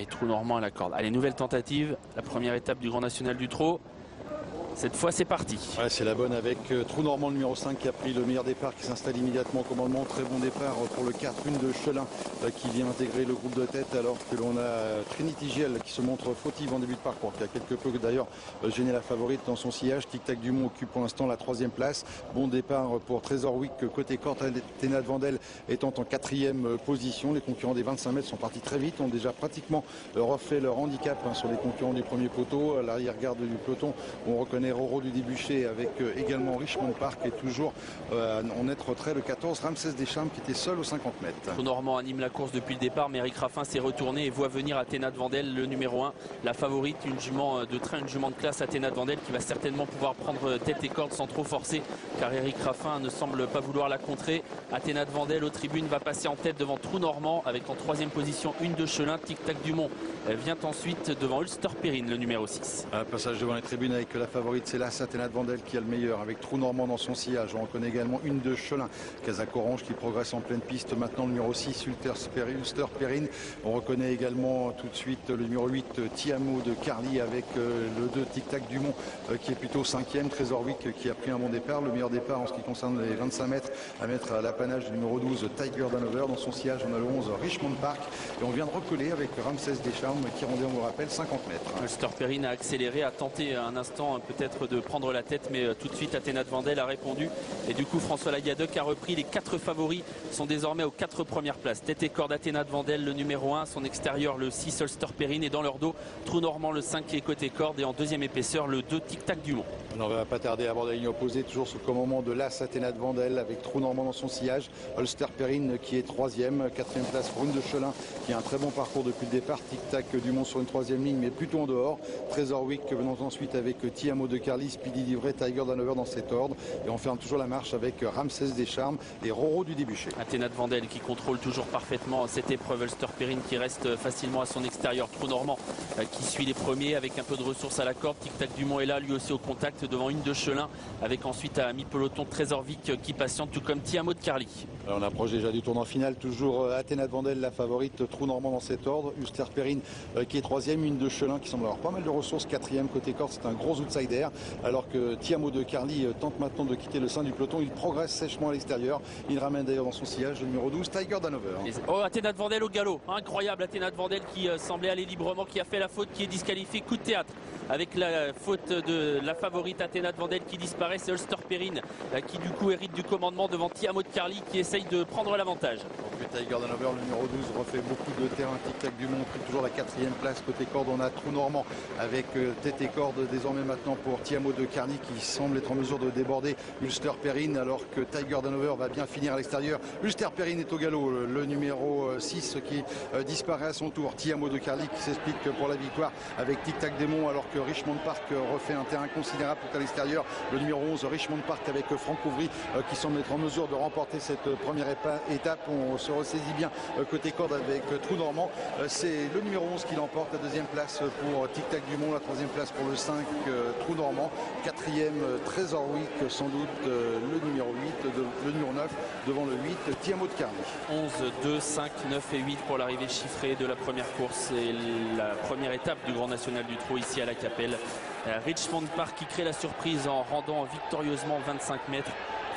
Et Trou Normand à la corde. Allez, nouvelle tentative. La première étape du Grand National du Trot. Cette fois, c'est parti. Ouais, c'est la bonne avec Trou Normand, le numéro 5, qui a pris le meilleur départ, qui s'installe immédiatement au commandement. Très bon départ pour le 4, une de Chelin qui vient intégrer le groupe de tête, alors que l'on a Trinity Giel qui se montre fautive en début de parcours, qui a quelque peu d'ailleurs gêné la favorite dans son sillage. Tic Tac Dumont occupe pour l'instant la 3e place. Bon départ pour Trésor Wick côté corde. Athéna de Vandel étant en 4e position. Les concurrents des 25 mètres sont partis très vite, ont déjà pratiquement refait leur handicap sur les concurrents du premier poteau. À l'arrière-garde du peloton, on reconnaît Roro du Débuché avec également Richmond Park et toujours en net retrait le 14 Ramsès Deschamps qui était seul aux 50 mètres. Trou Normand anime la course depuis le départ, mais Eric Raffin s'est retourné et voit venir Athéna de Vandel, le numéro 1, la favorite, une jument de train, une jument de classe, Athéna de Vandel, qui va certainement pouvoir prendre tête et corde sans trop forcer, car Eric Raffin ne semble pas vouloir la contrer. Athéna de Vandel aux tribunes va passer en tête devant Trou Normand avec en 3e position une de Chelin. Tic Tac Dumont vient ensuite devant Ulster Perrine, le numéro 6. Passage devant les tribunes avec la favorite, c'est là Athéna de Vandel qui a le meilleur avec Trou Normand dans son sillage. On reconnaît également une de Chelin, Casac Orange qui progresse en pleine piste. Maintenant le numéro 6, Ulster Perrine. On reconnaît également tout de suite le numéro 8, Tiamo de Carly avec le 2 Tic Tac Dumont qui est plutôt 5e. Trésor Wick qui a pris un bon départ. Le meilleur départ en ce qui concerne les 25 mètres à mettre à l'apanage du numéro 12, Tiger Danover. Dans son sillage, on a le 11, Richmond Park. Et on vient de recoller avec Ramsès Deschamps qui rendait, on vous rappelle, 50 mètres. Ulster Perrine a accéléré, a tenté un instant peut-être de prendre la tête, mais tout de suite Athéna de Vandel a répondu. Et du coup, François Lagadec a repris. Les 4 favoris sont désormais aux 4 premières places. Tête et corde Athéna de Vandel, le numéro 1, son extérieur le 6 Ulster Perrine, et dans leur dos Trou Normand le 5 qui est côté corde, et en 2e épaisseur le 2 Tic Tac Dumont. On ne va pas tarder à aborder la ligne opposée, toujours sur le commandement de l'As Athéna de Vandel avec Trou Normand dans son sillage. Ulster Perrine qui est 3e, 4e place pour une de Chelin qui a un très bon parcours depuis le départ. Tic Tac Dumont sur une 3e ligne, mais plutôt en dehors. Trésor Wick venant ensuite avec Tiamo de Carly, Speedy Livré, Tiger Danover dans cet ordre. Et on ferme toujours la marche avec Ramsès Deschamps et Roro du Débuché. Athéna de Vandel qui contrôle toujours parfaitement cette épreuve. Ulster Perrine qui reste facilement à son extérieur. Trou Normand qui suit les premiers avec un peu de ressources à la corde. Tic Tac Dumont est là, lui aussi au contact devant une de Chelin, avec ensuite à mi-peloton Trésor Wick qui patiente, tout comme Tiamo de Carly. Alors on approche déjà du tournant final. Toujours Athéna de Vandel la favorite, Trou Normand dans cet ordre. Ulster Perrine qui est 3e, une de Chelin qui semble avoir pas mal de ressources, 4e côté corde. C'est un gros outsider, alors que Tiamo de Carly tente maintenant de quitter le sein du peloton. Il progresse sèchement à l'extérieur. Il ramène d'ailleurs dans son sillage le numéro 12, Tiger Danover. Oh, Athéna de Vandel au galop. Incroyable, Athéna de Vandel qui semblait aller librement, qui a fait la faute, qui est disqualifié. Coup de théâtre avec la faute de la favorite Athéna de Vandel qui disparaît. C'est Ulster Perrine qui du coup hérite du commandement devant Tiamo de Carly qui essaye de prendre l'avantage. Tiger Danover, le numéro 12, refait beaucoup de terrain. Tic Tac Dumont pris toujours la 4e place côté corde. On a Trou Normand avec tête et corde désormais maintenant pour Tiamo de Carly qui semble être en mesure de déborder Ulster Perrine, alors que Tiger Danover va bien finir à l'extérieur. Ulster Perrine est au galop, le numéro 6 qui disparaît à son tour. Tiamo de Carly qui s'explique pour la victoire avec Tic Tac Dumont, alors que Richmond Park refait un terrain considérable tout à l'extérieur. Le numéro 11 Richmond Park avec Franck Ouvry qui semble être en mesure de remporter cette première étape. On se ressaisit bien côté corde avec Trou Normand. C'est le numéro 11 qui l'emporte, la 2e place pour Tic Tac Dumont, la 3e place pour le 5 Trou Normand, 4e Trésor Wick, sans doute le numéro 8, le numéro 9 devant le 8 Tiamo de Carly. 11, 2, 5, 9 et 8 pour l'arrivée chiffrée de la première course et la première étape du Grand National du Trot ici à la Capelle. Richmond Park qui crée la surprise en rendant victorieusement 25 mètres.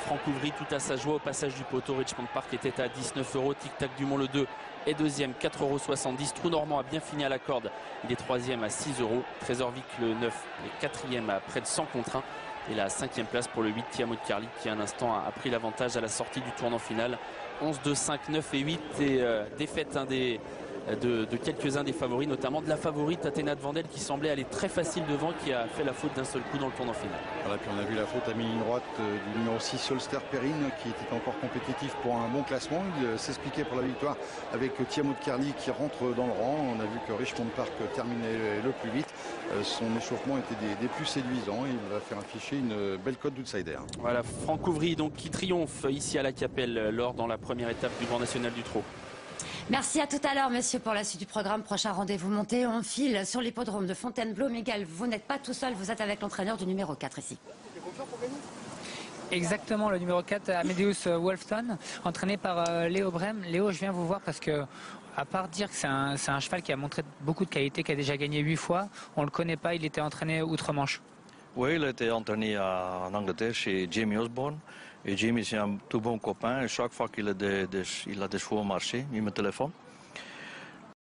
Franck Ouvry tout à sa joie au passage du poteau. Richmond Park était à 19 €. Tic Tac Dumont le 2 est 2e, 4,70 €. Trou Normand a bien fini à la corde. Il est 3e à 6 €. Trésor Wick le 9 est 4e à près de 100 contre 1. Et la 5e place pour le 8 Tiamo de Carly qui un instant a pris l'avantage à la sortie du tournant final. 11, 2, 5, 9 et 8 et défaite de quelques-uns des favoris, notamment de la favorite Athéna de Vandel qui semblait aller très facile devant, qui a fait la faute d'un seul coup dans le tournant final. Voilà, puis on a vu la faute à mi-ligne droite du numéro 6 Ulster Perrine qui était encore compétitif pour un bon classement. Il s'expliquait pour la victoire avec Tiamo de Carly qui rentre dans le rang. On a vu que Richmond Park terminait le plus vite. Son échauffement était des plus séduisants. Il va faire afficher une belle cote d'outsider. Voilà, Franck Ouvry donc qui triomphe ici à la Capelle lors dans la première étape du Grand National du Trot. Merci, à tout à l'heure, messieurs, pour la suite du programme. Prochain rendez-vous monté, on file sur l'hippodrome de Fontainebleau. Miguel, vous n'êtes pas tout seul, vous êtes avec l'entraîneur du numéro 4 ici. Exactement, le numéro 4, Amadeus Wolfton, entraîné par Léo Brem. Léo, je viens vous voir parce que À part dire que c'est un cheval qui a montré beaucoup de qualité, qui a déjà gagné 8 fois, on ne le connaît pas, il était entraîné outre-Manche. Oui, il a été entraîné en Angleterre chez Jamie Osborne. Et Jamie, c'est un tout bon copain. Et chaque fois qu'il a des chevaux au marché, il me téléphone.